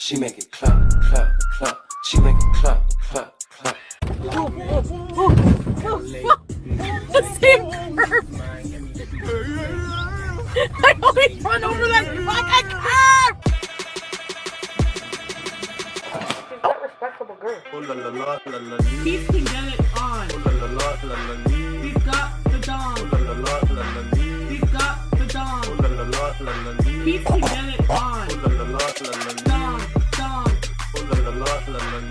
She make it clap, clap, clap. She make it clap, clap, clap. The same curve. I always run over that fucking curve. She's that respectable girl. He can get it on. He's got the dong. He's got the dong. He can get it on. Dong, dong.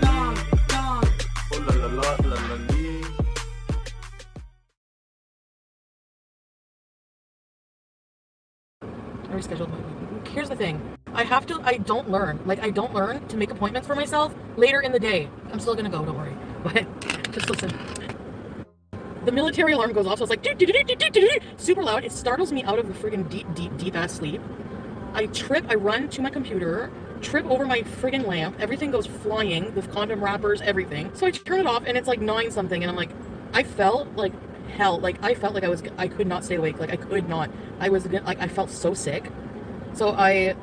Dong, dong. I rescheduled my appointment. Here's the thing. I don't learn. I don't learn to make appointments for myself later in the day. I'm still gonna go, don't worry. But just listen. The military alarm goes off, so it's like super loud. It startles me out of the friggin' deep ass sleep. I trip, I run to my computer, trip over my friggin' lamp, everything goes flying, the condom wrappers, everything. So I turn it off and it's like 9 something and I'm like, I felt like hell. I felt like I could not stay awake. I could not. I felt so sick. So I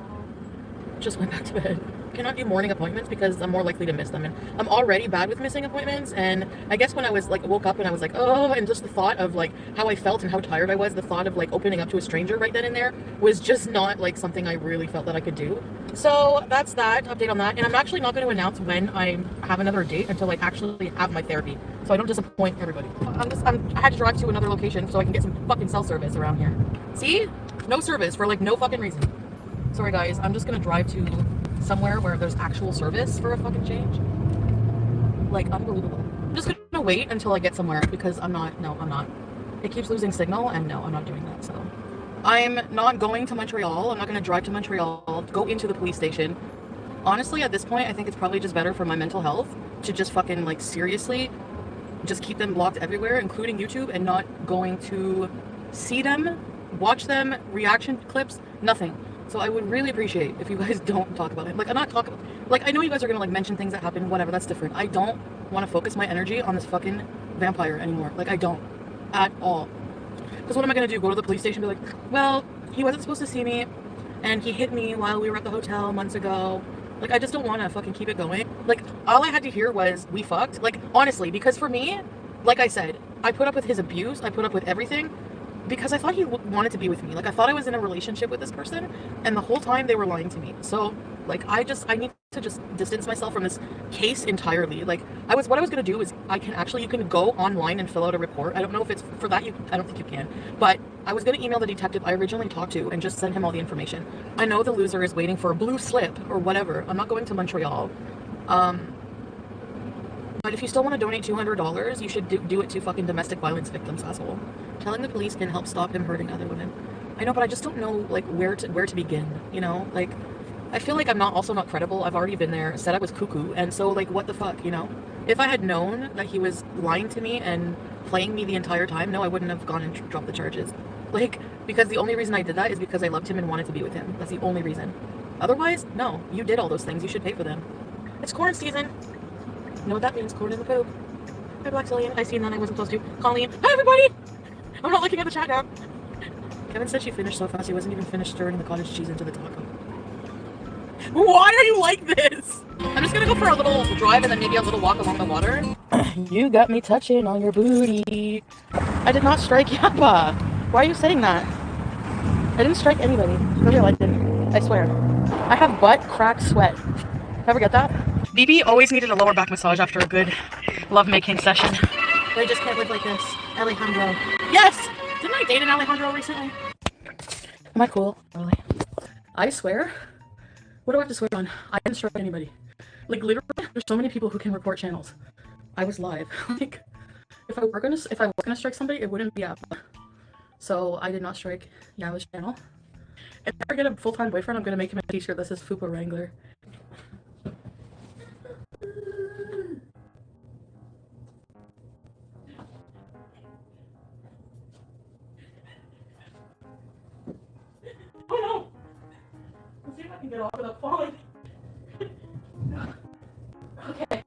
just went back to bed. I cannot do morning appointments because I'm more likely to miss them, and I'm already bad with missing appointments. And I guess when I was woke up and I was like, oh, and just the thought of how I felt and how tired I was, the thought of opening up to a stranger right then and there was just not something I really felt that I could do. So that's that update on that. And I'm actually not going to announce when I have another date until I actually have my therapy, so I don't disappoint everybody. I had to drive to another location so I can get some fucking cell service around here. See, no service for no fucking reason. Sorry guys, I'm just gonna drive to somewhere where there's actual service for a fucking change. Unbelievable. I'm just gonna wait until I get somewhere because I'm not. It keeps losing signal, and no, I'm not doing that. So I'm not going to Montreal. I'm not gonna drive to Montreal, go into the police station. Honestly, at this point, I think it's probably just better for my mental health to just fucking seriously just keep them blocked everywhere, including YouTube, and not going to see them, watch them, reaction clips, nothing. So I would really appreciate if you guys don't talk about it. I'm not talking about, I know you guys are gonna mention things that happen, whatever, that's different. I don't want to focus my energy on this fucking vampire anymore. I don't at all. Because what am I gonna do? Go to the police station and be like, well, he wasn't supposed to see me and he hit me while we were at the hotel months ago. I just don't want to fucking keep it going. All I had to hear was we fucked. Honestly, because for me, like I said, I put up with his abuse, I put up with everything because I thought he wanted to be with me. I thought I was in a relationship with this person, and the whole time they were lying to me. So I need to just distance myself from this case entirely. What I was gonna do is you can go online and fill out a report. I don't know if it's for that, I don't think you can, but I was gonna email the detective I originally talked to and just send him all the information. I know the loser is waiting for a blue slip or whatever. I'm not going to Montreal. But if you still want to donate $200, you should do it to fucking domestic violence victims, asshole. Telling the police can help stop him hurting other women. I know, but I just don't know where to begin, you know? I feel like I'm also not credible. I've already been there, said I was cuckoo, and so what the fuck, you know? If I had known that he was lying to me and playing me the entire time, no, I wouldn't have gone and dropped the charges. Because the only reason I did that is because I loved him and wanted to be with him. That's the only reason. Otherwise, no, you did all those things. You should pay for them. It's corn season. You know what that means? Corn in the poop. Hi, Blaxillian. I seen that I wasn't supposed to. Colleen. Hi, everybody! I'm not looking at the chat now. Kevin said she finished so fast he wasn't even finished stirring the cottage cheese into the taco. Why are you like this? I'm just gonna go for a little drive and then maybe a little walk along the water. You got me touching on your booty. I did not strike Yappa. Why are you saying that? I didn't strike anybody. For real, I didn't. I swear. I have butt crack sweat. Ever get that? BB always needed a lower back massage after a good lovemaking session. I just can't live like this. Alejandro. Yes! Didn't I date an Alejandro recently? Am I cool? Really? I swear. What do I have to swear on? I didn't strike anybody. Literally, there's so many people who can report channels. I was live. If I was gonna strike somebody, it wouldn't be Apple. So I did not strike Yalla's channel. If I ever get a full-time boyfriend, I'm gonna make him a t-shirt that says FUP4 Wrangler. Oh no! Let's see if I can get off without falling. Okay.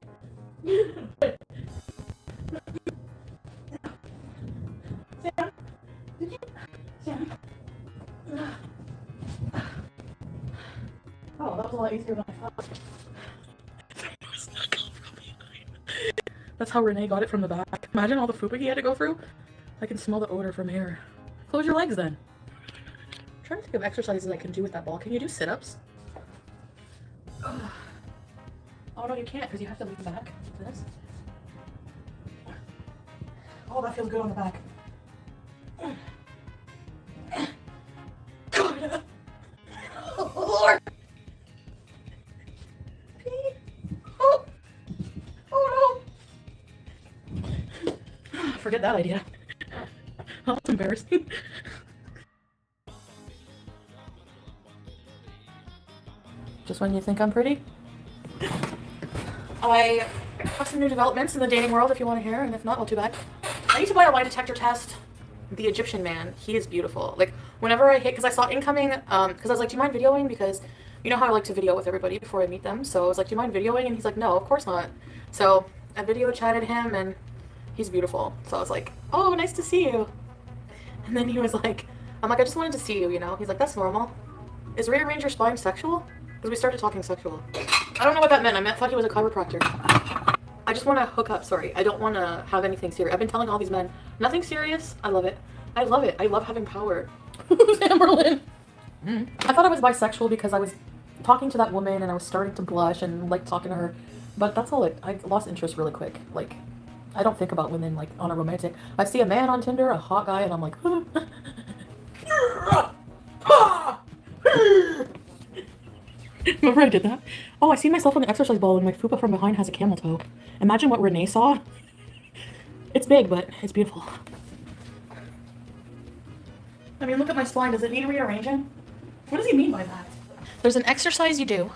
Sam? Did you? Sam? Oh, that was a lot easier than I thought. That's how Renee got it from the back. Imagine all the FUPA he had to go through. I can smell the odor from here. Close your legs then. I'm trying to think of exercises I can do with that ball. Can you do sit-ups? Oh no, you can't because you have to lean back. This. Oh, that feels good on the back. God. Oh, Lord. Oh. Oh no. Forget that idea. Oh, that's embarrassing. Just when you think I'm pretty? I have some new developments in the dating world if you want to hear, and if not, well, too bad. I need to buy a lie detector test. The Egyptian man, he is beautiful. Like, whenever I hit, because I saw incoming, because I was like, do you mind videoing? Because you know how I like to video with everybody before I meet them. So I was like, do you mind videoing? And he's like, no, of course not. So I video chatted him, and he's beautiful. So I was like, oh, nice to see you. And then he was like, I'm like, I just wanted to see you, you know? He's like, that's normal. Is rearrange your spine sexual? Because we started talking sexual. I don't know what that meant. I thought he was a chiropractor. I just want to hook up. Sorry. I don't want to have anything serious. I've been telling all these men, nothing serious. I love it. I love it. I love having power. Who's Amberlyn? I thought I was bisexual because I was talking to that woman and I was starting to blush and like talking to her. But that's all I lost interest really quick. Like, I don't think about women like on a romantic. I see a man on Tinder, a hot guy, and I'm like, remember I did that? Oh, I see myself on the exercise ball and my fupa from behind has a camel toe. Imagine what Renee saw. It's big, but it's beautiful. I mean, look at my spine. Does it need rearranging? What does he mean by that? There's an exercise you do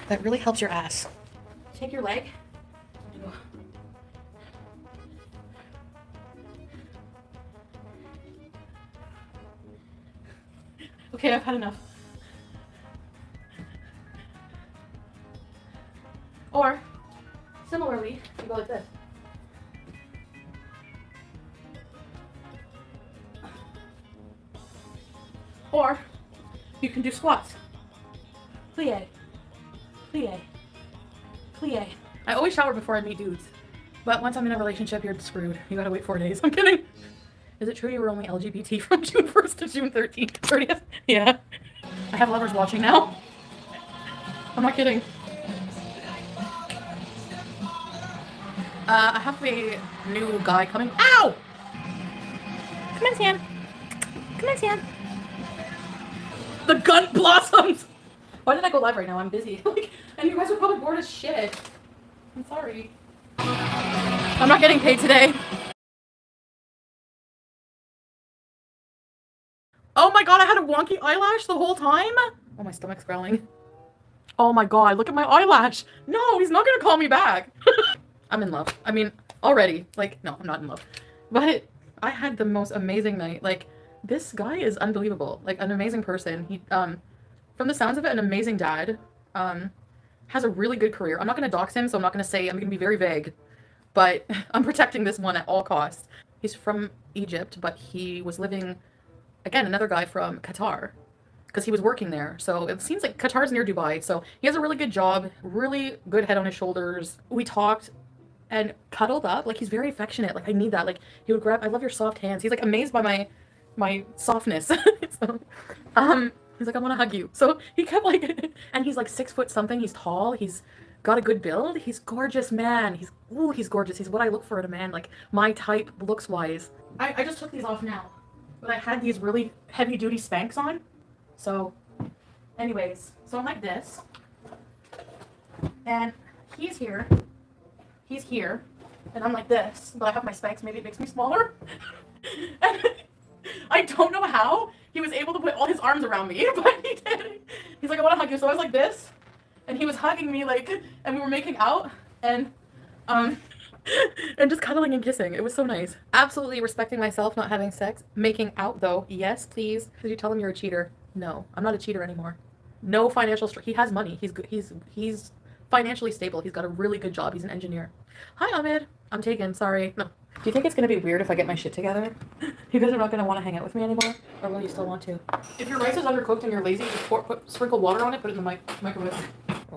that really helps your ass. Take your leg. Okay, I've had enough. Or, similarly, you go like this. Or, you can do squats. Plie. Plie. Plie. I always shower before I meet dudes. But once I'm in a relationship, you're screwed. You gotta wait 4 days. I'm kidding. Is it true you were only LGBT from June 1st to June 30th? Yeah. I have lovers watching now. I'm not kidding. I have a new guy coming. Ow! Come in, Sam. Come in, Sam. The gun blossoms! Why did I go live right now? I'm busy. Like, and you guys are probably bored as shit. I'm sorry. I'm not getting paid today. Oh my god, I had a wonky eyelash the whole time? Oh, my stomach's growling. Oh my god, look at my eyelash. No, he's not gonna call me back. I'm in love. I mean, already. Like, no, I'm not in love. But I had the most amazing night. Like, this guy is unbelievable. Like, an amazing person. He, from the sounds of it, an amazing dad. Has a really good career. I'm not gonna dox him, so I'm not gonna say, I'm gonna be very vague. But I'm protecting this one at all costs. He's from Egypt, but he was living, again, another guy from Qatar. Because he was working there. So it seems like Qatar's near Dubai. So he has a really good job, really good head on his shoulders. We talked and cuddled up. Like, he's very affectionate. Like, I need that. Like, he would grab, I love your soft hands. He's like amazed by my softness. So, he's like, I want to hug you. So he kept like, and he's like 6 foot something. He's tall. He's got a good build. He's gorgeous, man. He's gorgeous. He's what I look for in a man. Like, my type looks wise. I just took these off now, but I had these really heavy duty Spanx on. So anyways, so I'm like this, and he's here, and I'm like this, but I have my Spanx, maybe it makes me smaller. And I don't know how he was able to put all his arms around me, but he did. He's like, I want to hug you. So I was like this, and he was hugging me, like, and we were making out, and and just cuddling and kissing. It was so nice. Absolutely respecting myself, not having sex. Making out though, yes please. Did you tell him you're a cheater? No, I'm not a cheater anymore. No financial he has money. He's good. He's financially stable. He's got a really good job. He's an engineer. Hi, Ahmed. I'm taken. Sorry. No. Do you think it's gonna be weird if I get my shit together? You guys are not gonna want to hang out with me anymore, or will you still want to? If your rice is undercooked and you're lazy, just sprinkle water on it. Put it in the microwave.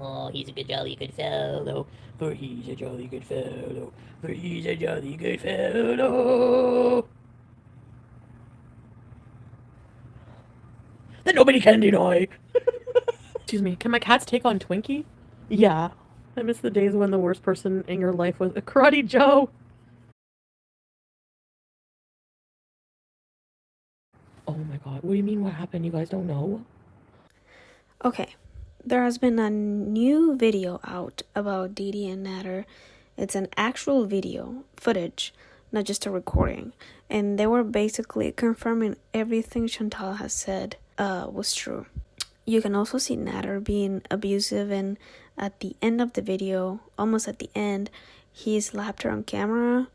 Oh, he's a good jolly good fellow. For he's a jolly good fellow. For he's a jolly good fellow. That nobody can deny. Excuse me, can my cats take on Twinkie? Yeah. I miss the days when the worst person in your life was a Karate Joe. Oh my god, what do you mean what happened? You guys don't know? Okay, there has been a new video out about Didi and Natter. It's an actual video footage, not just a recording. And they were basically confirming everything Chantal has said was true. You can also see Natter being abusive, and at the end of the video, almost at the end, he slapped her on camera.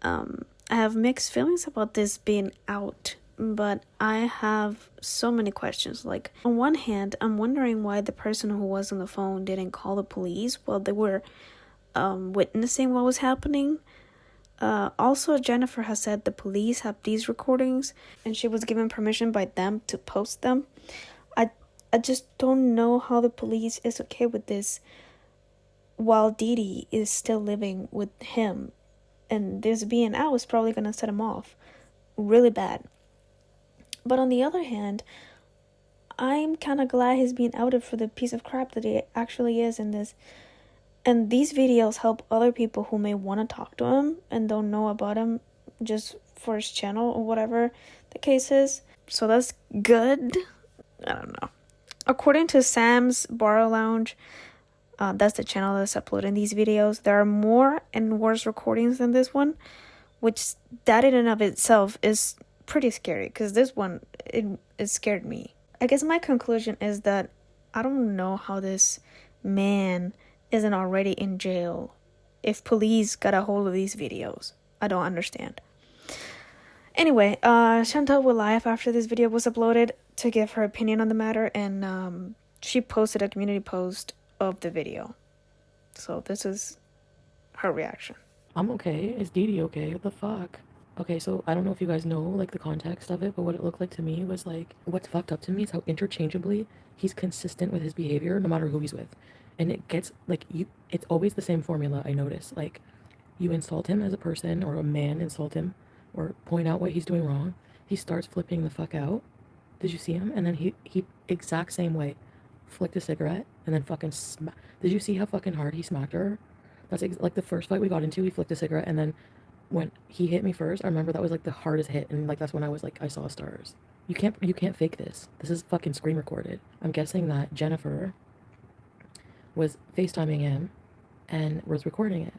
I have mixed feelings about this being out, but I have so many questions. Like, on one hand, I'm wondering why the person who was on the phone didn't call the police while they were witnessing what was happening. Also, Jennifer has said the police have these recordings and she was given permission by them to post them. I just don't know how the police is okay with this while Didi is still living with him. And this being out is probably going to set him off really bad. But on the other hand, I'm kind of glad he's being outed for the piece of crap that he actually is in this. And these videos help other people who may want to talk to him and don't know about him just for his channel or whatever the case is. So that's good. I don't know. According to Sam's Bar Lounge, that's the channel that's uploading these videos, there are more and worse recordings than this one, which that in and of itself is pretty scary, because this one, it scared me. I guess my conclusion is that I don't know how this man isn't already in jail if police got a hold of these videos. I don't understand. Anyway, Chantal will laugh after this video was uploaded to give her opinion on the matter, and she posted a community post of the video. So this is her reaction. I'm okay. Is Didi okay? What the fuck? Okay, so I don't know if you guys know, like, the context of it, but what it looked like to me was, like, what's fucked up to me is how interchangeably he's consistent with his behavior no matter who he's with. And it gets, like, it's always the same formula, I notice. Like, you insult him as a person, or a man insult him, or point out what he's doing wrong. He starts flipping the fuck out. Did you see him? And then he exact same way, flicked a cigarette, and then fucking Did you see how fucking hard he smacked her? That's like the first fight we got into, he flicked a cigarette, and then when he hit me first, I remember that was like the hardest hit, and like that's when I was like, I saw stars. You can't fake this. This is fucking screen recorded. I'm guessing that Jennifer was FaceTiming him and was recording it.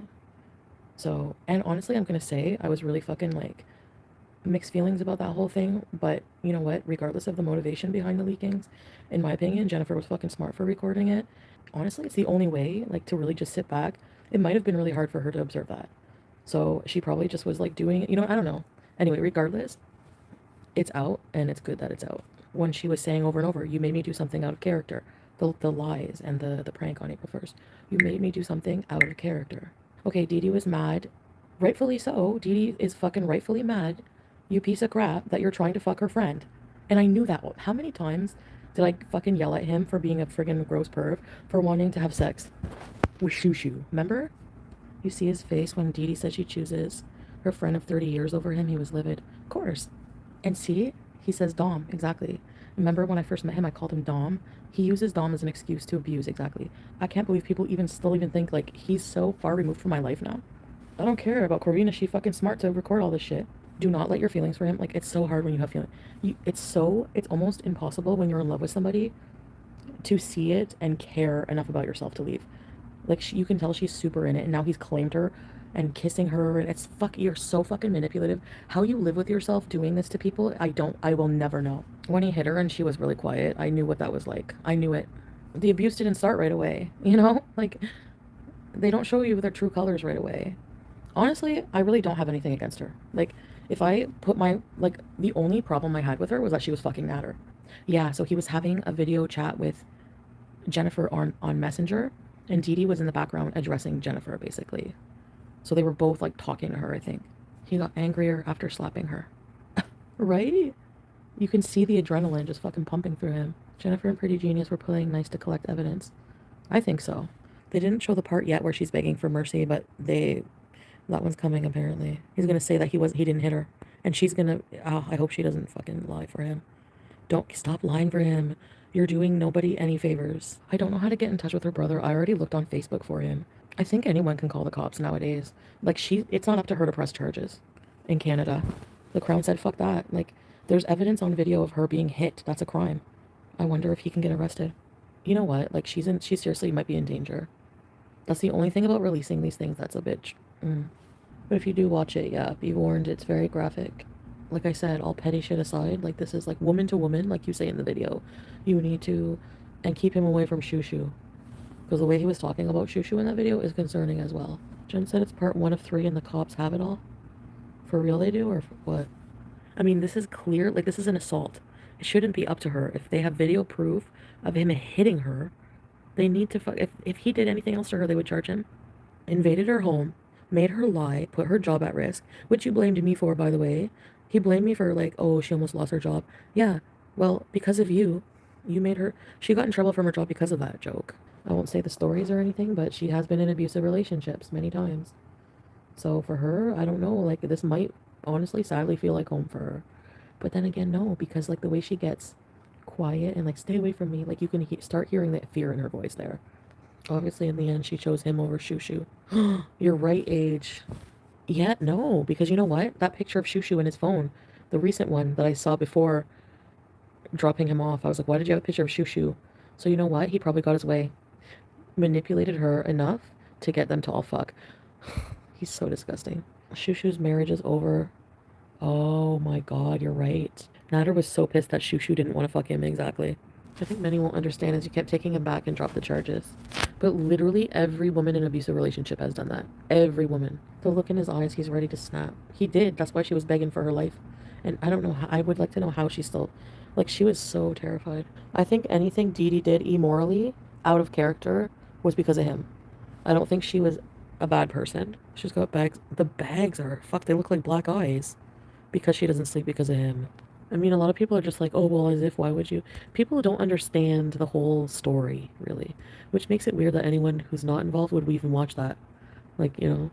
So, and honestly, I'm gonna say I was really fucking like mixed feelings about that whole thing, but you know what? Regardless of the motivation behind the leakings, in my opinion, Jennifer was fucking smart for recording it. Honestly, it's the only way, like, to really just sit back. It might have been really hard for her to observe that. So she probably just was like doing it, you know, I don't know. Anyway, regardless, it's out, and it's good that it's out. When she was saying over and over, you made me do something out of character. The lies and the prank on April 1st. You made me do something out of character. Okay, Didi was mad. Rightfully so. Didi is fucking rightfully mad. You piece of crap that you're trying to fuck her friend. And I knew that. How many times did I fucking yell at him for being a friggin' gross perv for wanting to have sex with Shushu? Remember? You see his face when Didi said she chooses her friend of 30 years over him. He was livid. Of course. And see? He says Dom. Exactly. Remember when I first met him, I called him Dom? He uses Dom as an excuse to abuse. Exactly. I can't believe people still think, like, he's so far removed from my life now. I don't care about Corvina. She's fucking smart to record all this shit. Do not let your feelings for him. Like, it's so hard when you have feelings. It's almost impossible when you're in love with somebody to see it and care enough about yourself to leave. Like, you can tell she's super in it, and now he's claimed her and kissing her, and you're so fucking manipulative. How you live with yourself doing this to people, I will never know. When he hit her and she was really quiet, I knew what that was like. I knew it. The abuse didn't start right away, you know? Like, they don't show you their true colors right away. Honestly, I really don't have anything against her. Like, if I put the only problem I had with her was that she was fucking Natter. Yeah, so he was having a video chat with Jennifer on Messenger, and Didi was in the background addressing Jennifer, basically. So they were both, like, talking to her, I think. He got angrier after slapping her. Right? You can see the adrenaline just fucking pumping through him. Jennifer and Pretty Genius were playing nice to collect evidence. I think so. They didn't show the part yet where she's begging for mercy, but that one's coming apparently. He's gonna say that he didn't hit her, and she's gonna. Oh, I hope she doesn't fucking lie for him. Don't stop lying for him. You're doing nobody any favors. I don't know how to get in touch with her brother. I already looked on Facebook for him. I think anyone can call the cops nowadays. Like it's not up to her to press charges in Canada. The Crown said fuck that. Like there's evidence on video of her being hit. That's a crime. I wonder if he can get arrested. You know what? Like she seriously might be in danger. That's the only thing about releasing these things that's a bitch. But if you do watch it, yeah, be warned, it's very graphic. Like I said, all petty shit aside, like this is like woman to woman, like you say in the video. You need to, and keep him away from Shushu. Because the way he was talking about Shushu in that video is concerning as well. Jen said it's part 1 of 3 and the cops have it all. For real they do, or what? I mean, this is clear, like this is an assault. It shouldn't be up to her. If they have video proof of him hitting her, they need to if he did anything else to her, they would charge him. Invaded her home, made her lie, put her job at risk, which you blamed me for, by the way. He blamed me for like, oh, she almost lost her job. Yeah, well, because of you made her, she got in trouble from her job because of that joke. I won't say the stories or anything, but she has been in abusive relationships many times. So for her, I don't know, like this might honestly sadly feel like home for her. But then again, no, because like the way she gets quiet and like stay away from me, like you can start hearing that fear in her voice there. Obviously in the end she chose him over Shushu. You're right, age. Yeah, no, because you know what? That picture of Shushu in his phone, the recent one that I saw before dropping him off, I was like, why did you have a picture of Shushu? So you know what? He probably got his way. Manipulated her enough to get them to all fuck. He's so disgusting. Shushu's marriage is over. Oh my god, you're right. Nader was so pissed that Shushu didn't want to fuck him, exactly. I think many won't understand is you kept taking him back and dropped the charges. But literally every woman in an abusive relationship has done that. Every woman. The look in his eyes, he's ready to snap. He did. That's why she was begging for her life. And I don't know how, I would like to know how she still, like she was so terrified. I think anything Dee Dee did immorally, out of character, was because of him. I don't think she was a bad person. She's got bags. The bags are, fuck, they look like black eyes. Because she doesn't sleep because of him. I mean, a lot of people are just like, oh, well, as if, why would you? People don't understand the whole story, really. Which makes it weird that anyone who's not involved would even watch that. Like, you know,